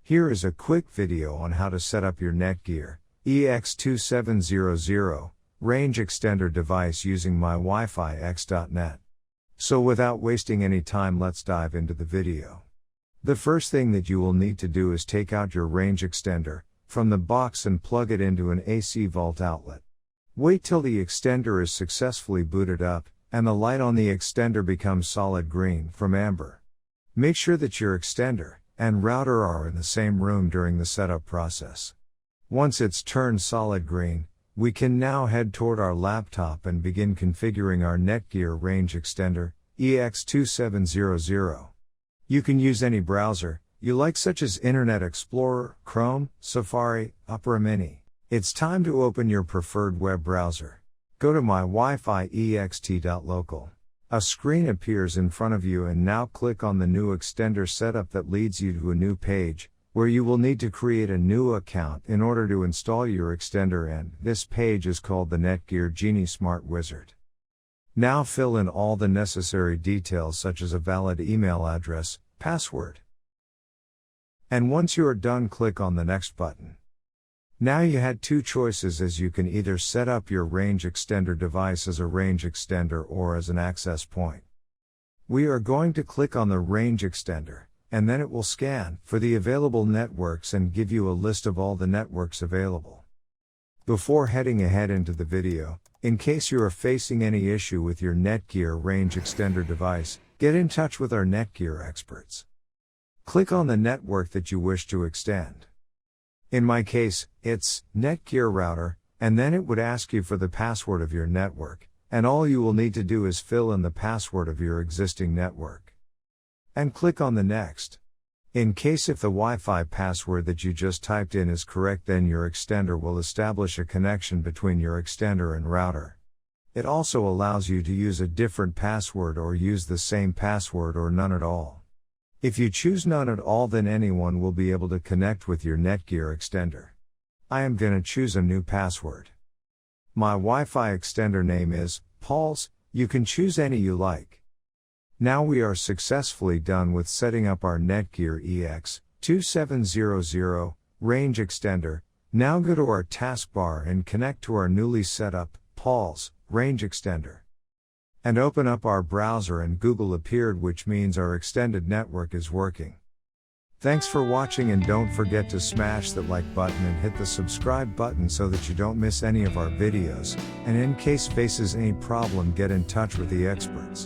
Here is a quick video on how to set up your Netgear EX2700 Range Extender device using mywifiext.net. So without wasting any time, let's dive into the video. The first thing that you will need to do is take out your range extender from the box and plug it into an AC volt outlet. Wait till the extender is successfully booted up and the light on the extender becomes solid green from amber. Make sure that your extender and router are in the same room during the setup process. Once it's turned solid green, we can now head toward our laptop and begin configuring our Netgear Range Extender EX2700. You can use any browser you like, such as Internet Explorer, Chrome, Safari, Opera Mini. It's time to open your preferred web browser. Go to mywifiext.local. A screen appears in front of you, and now click on the new extender setup that leads you to a new page, where you will need to create a new account in order to install your extender, and this page is called the Netgear Genie Smart Wizard. Now fill in all the necessary details such as a valid email address, password. And once you are done, click on the next button. Now you had two choices, as you can either set up your range extender device as a range extender or as an access point. We are going to click on the range extender, and then it will scan for the available networks and give you a list of all the networks available. Before heading ahead into the video, in case you are facing any issue with your Netgear range extender device, get in touch with our Netgear experts. Click on the network that you wish to extend. In my case, it's Netgear router, and then it would ask you for the password of your network, and all you will need to do is fill in the password of your existing network. And click on the next. In case if the Wi-Fi password that you just typed in is correct, then your extender will establish a connection between your extender and router. It also allows you to use a different password or use the same password or none at all. If you choose none at all, then anyone will be able to connect with your Netgear extender. I am gonna choose a new password. My Wi-Fi extender name is Paul's. You can choose any you like. Now we are successfully done with setting up our Netgear EX2700 range extender. Now go to our taskbar and connect to our newly set up Paul's range extender. And open up our browser, and Google appeared, which means our extended network is working. Thanks for watching, and don't forget to smash that like button and hit the subscribe button so that you don't miss any of our videos, and in case faces any problem, get in touch with the experts.